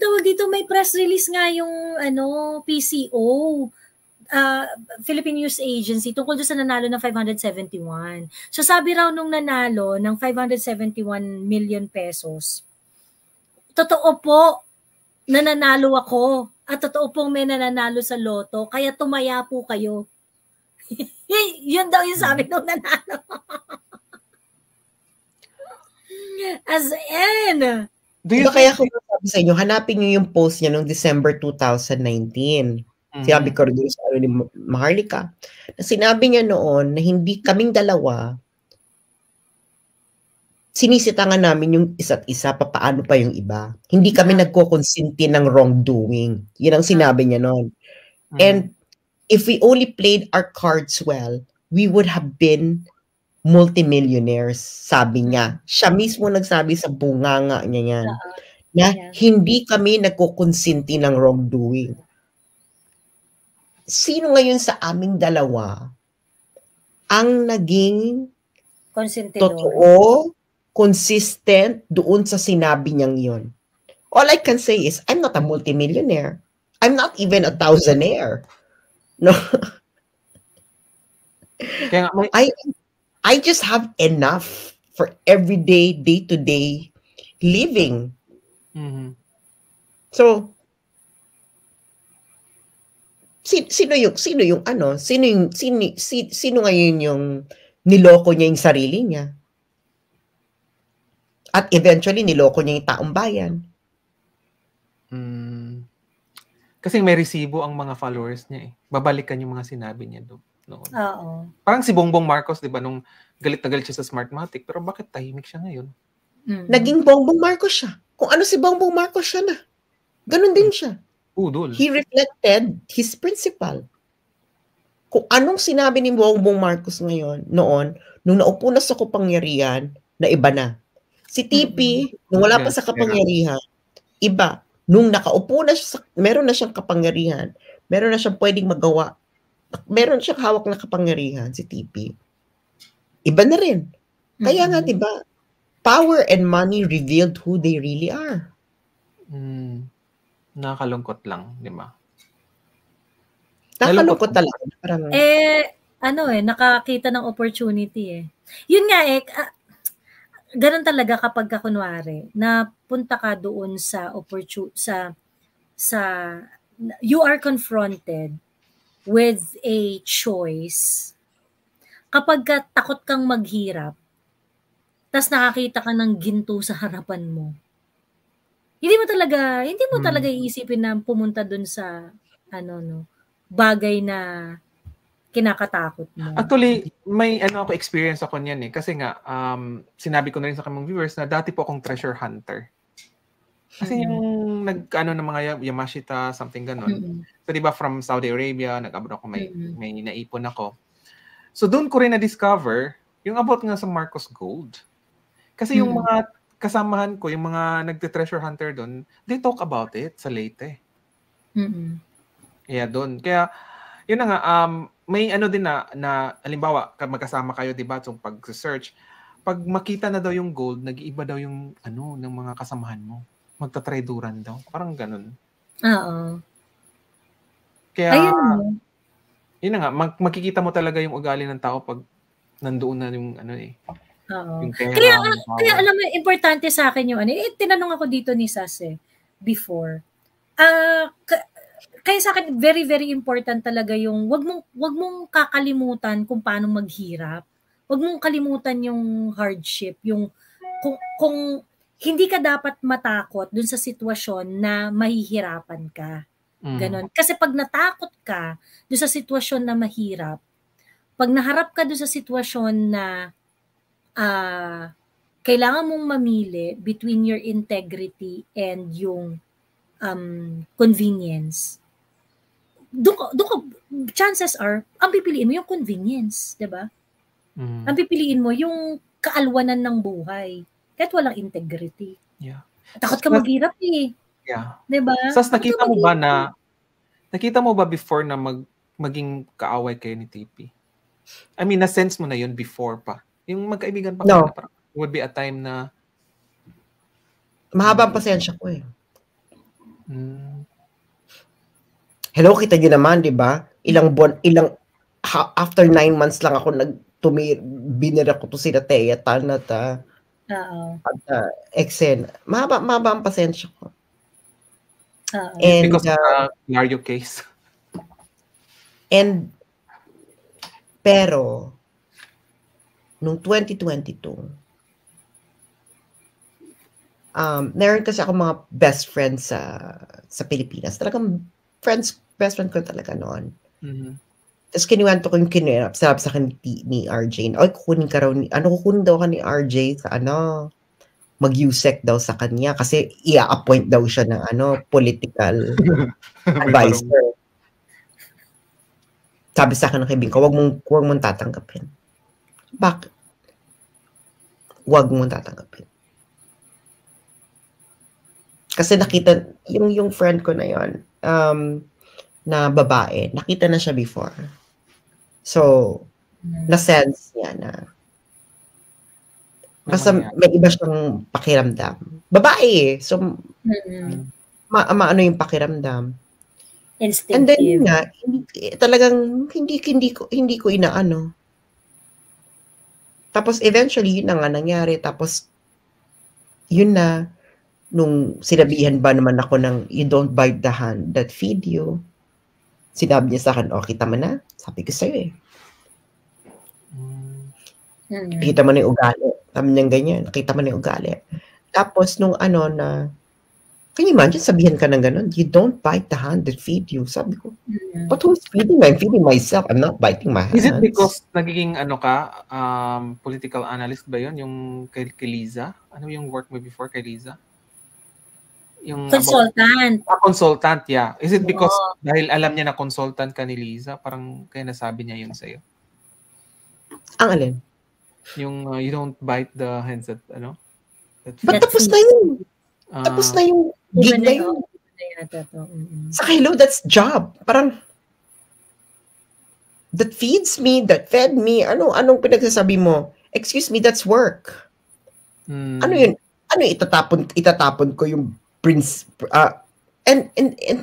tawag dito, may press release nga yung PCO. Philippine News Agency tungkol doon sa nanalo ng 571. So sabi raw nung nanalo ng 571 million pesos, totoo po nananalo ako at totoo pong may nananalo sa loto, kaya tumaya po kayo. Yun daw yung sabi nung nanalo. As in. Diba kaya kung sabi sa inyo, hanapin niyo yung post niya noong December 2019. Sinabi ko rin sa ni Maharlika, na sinabi niya noon na hindi kaming dalawa, sinisitangan namin yung isa't isa, paano pa yung iba. Hindi kami nagko-consinti ng wrongdoing. Yun ang sinabi niya noon. And if we only played our cards well, we would have been multimillionaires, sabi niya. Siya mismo nagsabi sa bunganga niya yan, na hindi kami nagko-consinti ng wrongdoing. Sino ngayon sa aming dalawa ang naging totoo, consistent doon sa sinabi niyang yun? All I can say is, I'm not a multimillionaire. I'm not even a thousandaire. No. I just have enough for everyday, day-to-day living. So, sino ngayon yung niloko niya yung sarili niya? At eventually niloko niya yung taong bayan. Kasi may resibo ang mga followers niya eh. Babalikan yung mga sinabi niya doon. Oo. Parang si Bongbong Marcos, 'di ba, nung galit na galit siya sa Smartmatic, pero bakit tahimik siya ngayon? Naging Bongbong Marcos siya. Kung ano si Bongbong Marcos siya na. Ganun din siya. He reflected his principle. Kung anong sinabi ni Bongbong Marcos noon, nung naupo na sa kapangyarihan, na iba na. Si TP, nung wala pa sa kapangyarihan, iba. Nung nakaupo na siya, meron na siyang kapangyarihan, meron na siyang pwedeng magawa, meron siyang hawak na kapangyarihan, si TP. Iba na rin. Kaya nga, diba, power and money revealed who they really are. Nakakalungkot lang, di ba? Nakakalungkot talaga. Parang... nakakita ng opportunity eh. Yun nga ganun talaga kapag kunwari, napunta ka doon sa you are confronted with a choice. Kapag takot kang maghirap, tas nakakita ka ng ginto sa harapan mo, hindi mo talaga iisipin na pumunta dun sa bagay na kinakatakot mo. Actually, may experience ako niyan eh. Kasi nga, sinabi ko na rin sa kaming viewers na dati po akong treasure hunter. Kasi yung ng mga Yamashita, something ganon. So, di ba, from Saudi Arabia, nag-abroad ako, may naipon ako. So, doon ko rin na-discover yung about nga sa Marcos Gold. Kasi yung mga kasamahan ko, yung mga nagte-treasure hunter doon, they talk about it sa Leyte. Kaya doon. Kaya, yun na nga, may din na halimbawa, magkasama kayo, diba, so pag-search, pag makita na daw yung gold, nag-iiba daw yung ng mga kasamahan mo. Magtatraduran daw. Parang ganun. Oo. Kaya, yun na nga, makikita mo talaga yung ugali ng tao pag nandoon na yung yung pera. Kaya alam mo, importante sa akin yung tinanong ako dito ni Sas before. Kaya sa akin, very, very important talaga yung wag mong kakalimutan kung paano maghirap. Wag mong kalimutan yung hardship, yung kung hindi ka dapat matakot dun sa sitwasyon na mahihirapan ka. Ganon. Kasi pag natakot ka dun sa sitwasyon na mahirap, pag naharap ka dun sa sitwasyon na kailangan mong mamili between your integrity and yung convenience, chances are, ang pipiliin mo yung convenience, diba? Ang pipiliin mo yung kaalwanan ng buhay kahit walang integrity. Yeah. Takot ka maghirap Yeah. Diba? Sas, nakita mo ba before na maging kaaway kayo ni TP? I mean, na-sense mo na yun before pa? Yung magkaibigan pa kayo na parang would be a time na mahaba ang pasensya ko Hello, kita niyo naman, di ba? After 9 months lang ako binira ko to sila Thea Tan at Exen. Mahaba ang pasensya ko. And, because of the Mario case. And, pero, nung 2022, meron kasi ako mga best friends sa Pilipinas. Talagang best friend ko talaga noon. Tapos kinuwento ko yung sabi sa akin ni RJ, kukunin ka raw kukunin daw ka ni RJ sa mag-USEC daw sa kanya kasi i-appoint daw siya ng political advisor. Sabi sa akin ng kaibigan ko, huwag mong tatanggapin. Bakit? Huwag mong tatanggapin. Kasi nakita, yung friend ko na yon na babae, nakita na siya before. So, na-sense niya na basta may iba siyang pakiramdam. Babae So, maano yung pakiramdam. Instinctive. And then nga, talagang hindi ko inaano. Tapos eventually, yun na nga nangyari. Tapos, yun na, nung sinabihan ba naman ako ng you don't bite the hand that feed you, sinabi niya sa akin, kita mo na? Sabi ko sa'yo Kita mo na yung ugali. Sabi niya ganyan, nakita mo na yung ugali. Tapos, nung can you imagine, sabihan ka ng ganun, you don't bite the hand that feed you. Sabi ko, but who's feeding me? I'm feeding myself. I'm not biting my hands. Is it because nagiging political analyst ba yun? Yung kay Liza? Ano yung work mo before kay Liza? Yung consultant. Consultant, yeah. Is it because dahil alam niya na consultant ka ni Liza, parang kaya nasabi niya yun sa'yo? Ang alin? Yung you don't bite the hands that, But tapos na yun. Tapos na yung gig na yun. Sa hello, that's job. Parang, that feeds me, that fed me. Anong pinagsasabi mo? Excuse me, that's work. Ano yun? Itatapon ko yung prince. And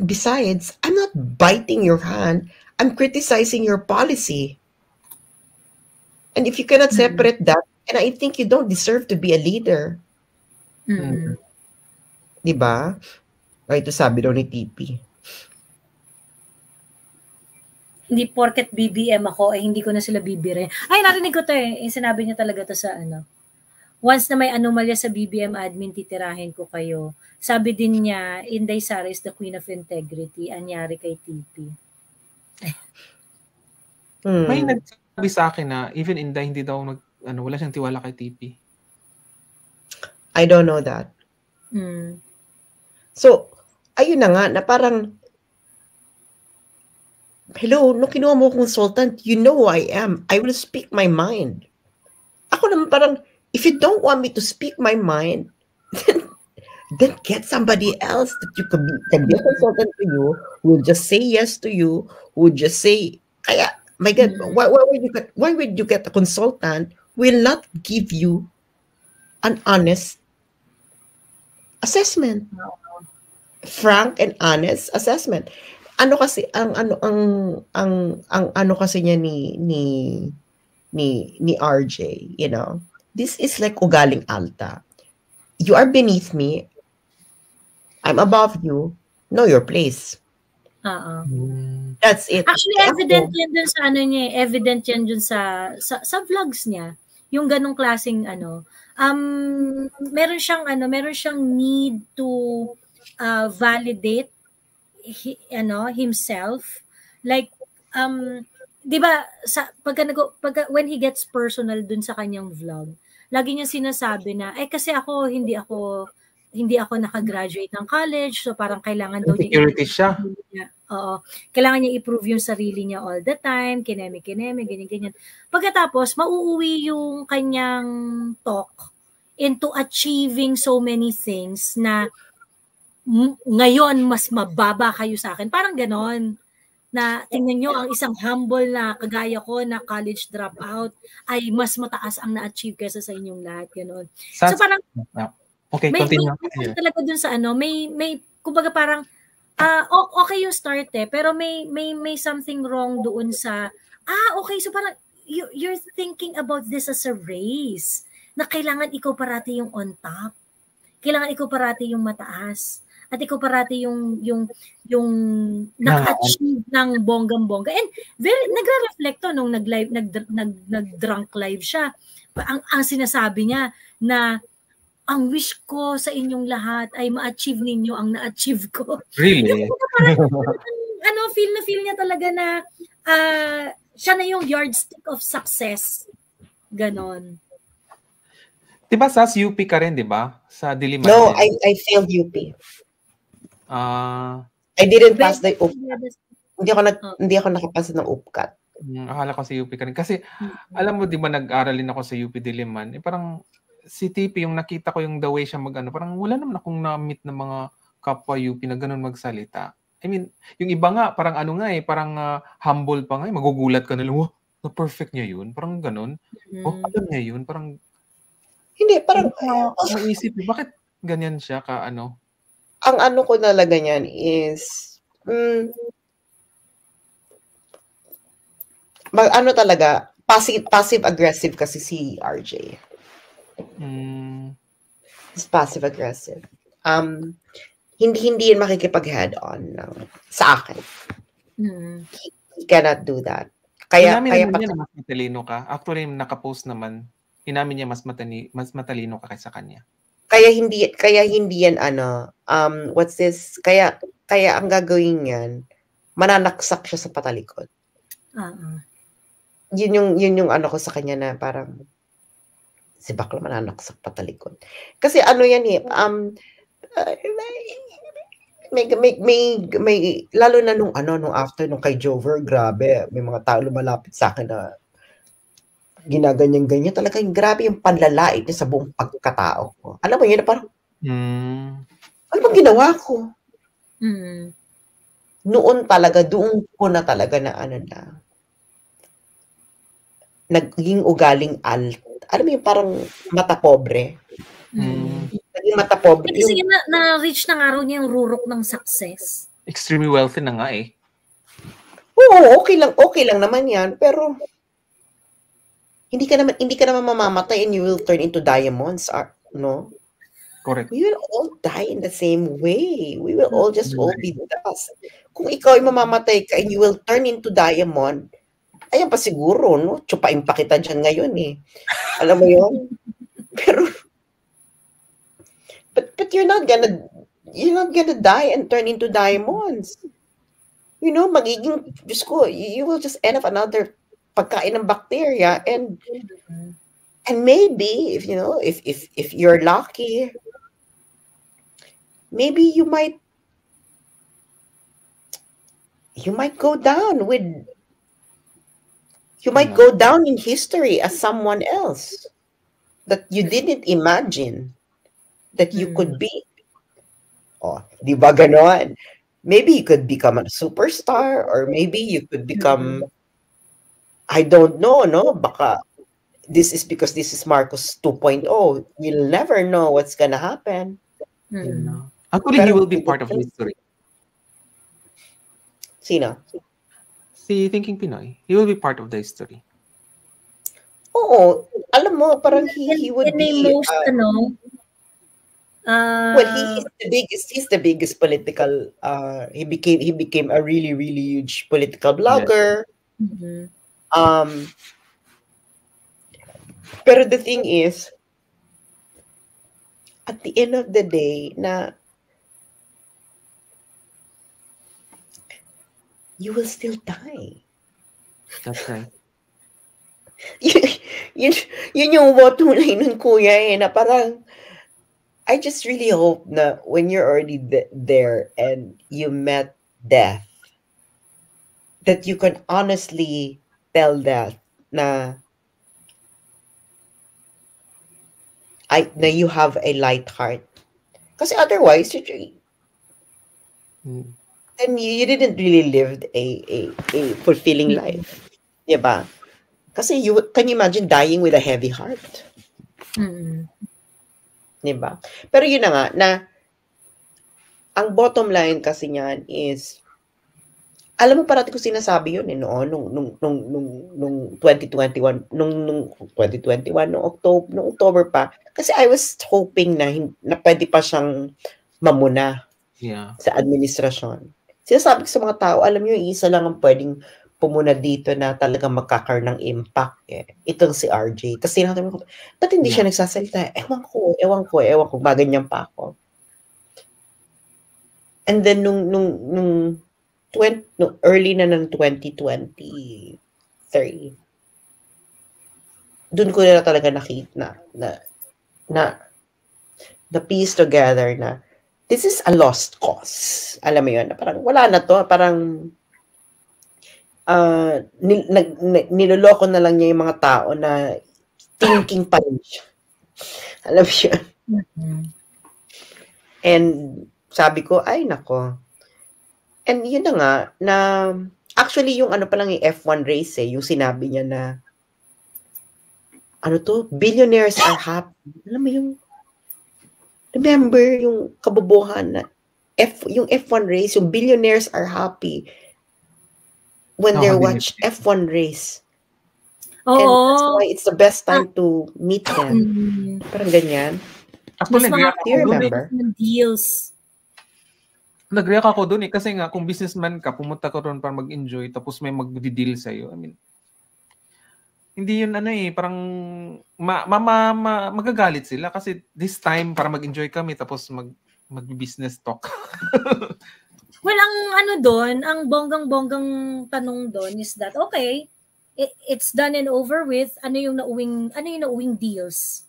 besides, I'm not biting your hand. I'm criticizing your policy. And if you cannot separate that, and I think you don't deserve to be a leader. Diba? Ito sabi daw ni TP. Hindi porket BBM ako, hindi ko na sila bibire. Ay, narinig ko to sinabi niya talaga to sa Once na may anomalya sa BBM admin, titirahin ko kayo. Sabi din niya, Inday Sara is the queen of integrity. Anyari kay TP. May nagsabi sa akin na even Inday hindi daw wala siyang tiwala kay TP. I don't know that. So, ayun na nga, na parang, hello, nung kinuha mo consultant, you know who I am. I will speak my mind. Ako naman parang, if you don't want me to speak my mind, then get somebody else that you can be a consultant to you, who will just say yes to you, who will just say, kaya, my God, why would you get a consultant who will not give you an honest assessment? Frank and honest assessment. ano kasi ang ano kasi niya ni RJ, you know. This is like ugaling alta. You are beneath me. I'm above you. Know your place. That's it. Actually, evident yan dun sa ano niya, evident yan dun sa vlogs niya. Yung ganong klaseng ano, meron siyang need to validate himself. Like, 'di ba when he gets personal dun sa kanyang vlog, lagi niya sinasabi na kasi hindi ako nakagraduate ng college, so parang kailangan daw niya siya. Oo. Kailangan niya i-prove yung sarili niya all the time, kineme, ganyan. Pagkatapos, mauuwi yung kanyang talk into achieving so many things na ngayon mas mababa kayo sa akin. Parang ganon. Na tingnan nyo, ang isang humble na kagaya ko na college dropout ay mas mataas ang na-achieve kaysa sa inyong lahat. Ganon. So parang, okay, continue. May talaga dun sa may kumbaga parang, okay yung start pero may something wrong doon sa, okay, so parang, you're thinking about this as a race, na kailangan ikaw parati yung on top. Kailangan ikaw parati yung mataas. At ikaw parati yung naka-achieve ng bonggang-bongga. And nagre-reflect to nung nag-drunk live siya. Ang sinasabi niya na ang wish ko sa inyong lahat ay ma-achieve ninyo ang na-achieve ko. Really? Parang, feel niya talaga na siya na yung yardstick of success. Ganon. Diba sa UP ka rin, diba? Sa Diliman. No, I failed UP. I didn't pass the UPCAT. Hindi ako nakapasa ng UPCAT. Akala ko sa UP ka rin. Kasi, alam mo, di ba nag-aral din ako sa UP Diliman? Parang, si TP, yung nakita ko yung the way siya parang wala naman akong na-meet ng mga kapwa UP na ganun magsalita. I mean, yung iba nga, parang parang humble pa nga. Magugulat ka na lang, na-perfect niya yun. Parang ganun. Alam niya yun. Parang, hindi, parang, maisip, bakit ganyan siya ka ang ko talaga niyan is, talaga, passive-aggressive kasi si RJ. It's passive-aggressive. Hindi yun makikipag-head on sa akin. He cannot do that. Kaya niya mas matalino ka. Actually, nakapost naman, inamin niya mas matalino ka kaysa kanya. Kaya hindi yan what's this? Kaya ang gagawin niyan, mananaksak siya sa patalikod. Yun yung ko sa kanya na parang si bakla mananaksak patalikod. Kasi yan may lalo na nung after nung kay Jover, grabe, may mga tao lumalapit sa akin na ginaganyan-ganyan. Talagang grabe yung panlalait niya sa buong pagkatao ko. Alam mo yun, na parang, ano bang ginawa ko? Noon talaga, doon ko na talaga na naging ugaling alam mo yung parang mata pobre. Naging mata pobre. Kasi na-reach na nga raw niya yung rurok ng success. Extremely wealthy na nga eh. Oo, okay lang naman yan. Pero, hindi ka naman mamamatay and you will turn into diamonds, no? Correct. We will all die in the same way. We will all just all be dust. Kung ikaw ay mamamatay ka and you will turn into diamond, ayan pa siguro, no? Tsupain pa kita dyan ngayon eh. Alam mo yun? Pero, but you're not gonna die and turn into diamonds. You know, Diyos ko, you will just end up another pagkain ng bacteria and maybe if you're lucky, maybe you might go down in history as someone else that you didn't imagine that you could be. Di ba ganon? Maybe you could become a superstar or maybe you could become I don't know, no? Baka this is because this is Marcos 2.0. We'll never know what's gonna happen. Actually, he will be part of history. Sino? Si Thinking Pinoy. He will be part of the history. Oo. Alam mo, parang he would be... most, well, he's the biggest political... he became a really, really huge political blogger. Mm-hmm. Pero the thing is, at the end of the day, na you will still die. That's right. yun yung bottom line nun, kuya, na parang, I just really hope na when you're already there and you met death, that you can honestly tell death na you have a light heart. Kasi otherwise, then you didn't really live a fulfilling life. Diba? Kasi can you imagine dying with a heavy heart? Diba? Pero yun na nga, na ang bottom line kasi niyan is, alam mo parati ko sinasabi yun nung 2021, nung 2021, nung October pa. Kasi I was hoping na pwede pa siyang mamuna sa administrasyon. Sinasabi ko sa mga tao, alam niyo, isa lang ang pwedeng pumuna dito na talagang magkakaroon ng impact. Itong si RJ. Kasi natin ko, ba't hindi siya nagsasalita? Ewan ko, maganyan pa ako. And then nung early na ng 2023, doon ko na talaga nakita na piece together na this is a lost cause. Alam mo yun, na parang wala na to, parang niloloko na lang niya yung mga tao na thinking pa rin siya. Alam mo yun? And sabi ko, ay nako. And yun na nga, na actually yung ano pa lang yung F1 race yung sinabi niya na billionaires are happy. Alam mo yung remember yung kabobohan na yung F1 race, yung billionaires are happy when they watch F1 race. Oo. And that's why it's the best time to meet them. Parang ganyan. Actually, do you remember? Deals. Nag-react ako doon kasi nga kung businessman ka, pumunta ka ron para mag-enjoy tapos may mag-deal sa'yo. I mean, hindi yun parang magagalit sila kasi this time para mag-enjoy kami tapos mag-business talk. Well, ang doon, ang bonggang-bonggang tanong doon is that, okay, it's done and over with, ano yung nauwing deals?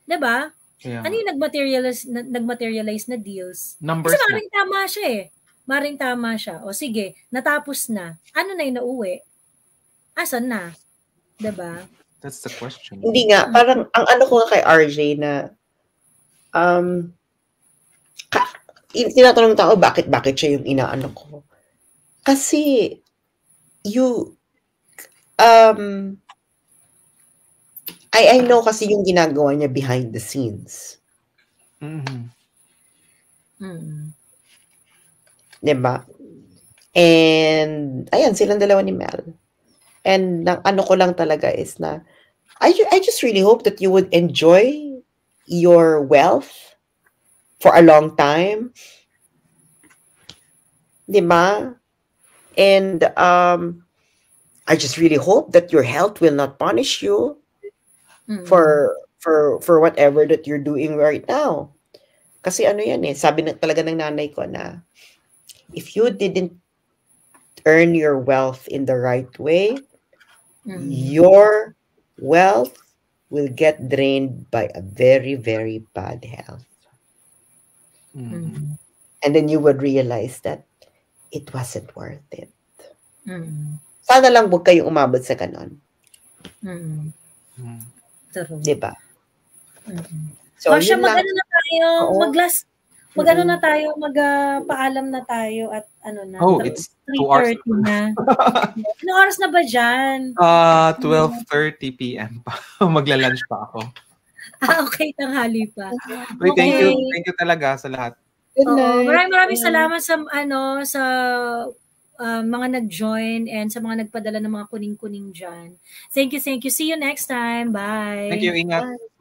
Diba? Yeah. Ano yung nagmaterialize na deals? Numbers. Kasi maring tama siya. O sige, natapos na. Ano na yung nauwi? Asan na? Diba? That's the question. Hindi nga. Parang, ang ano ko nga kay RJ na, tinatanong tao, bakit siya yung inaano ko? Kasi, I know kasi yung ginagawa niya behind the scenes. Diba? And, ayan, silang dalawa ni Mel. And, ano ko lang talaga is na, I just really hope that you would enjoy your wealth for a long time. Diba? And, I just really hope that your health will not punish you for whatever that you're doing right now. Kasi ano yan sabi talaga ng nanay ko na if you didn't earn your wealth in the right way, your wealth will get drained by a very, very bad health. And then you would realize that it wasn't worth it. Sana lang huwag kayong umabot sa ganon. Diba? So, siya mag-ano na tayo, mag-ano na tayo, magpaalam na tayo at ano na. It's 3:30 na. Anong oras na ba dyan? 12:30 p.m. pa. Magla-lunch pa ako. Okay, tanghali pa. Wait, thank you talaga sa lahat. Good night. Maraming salamat sa sa mga nag-join and sa mga nagpadala ng mga kuning-kuning dyan. Thank you. See you next time. Bye. Thank you. Ingat. Bye.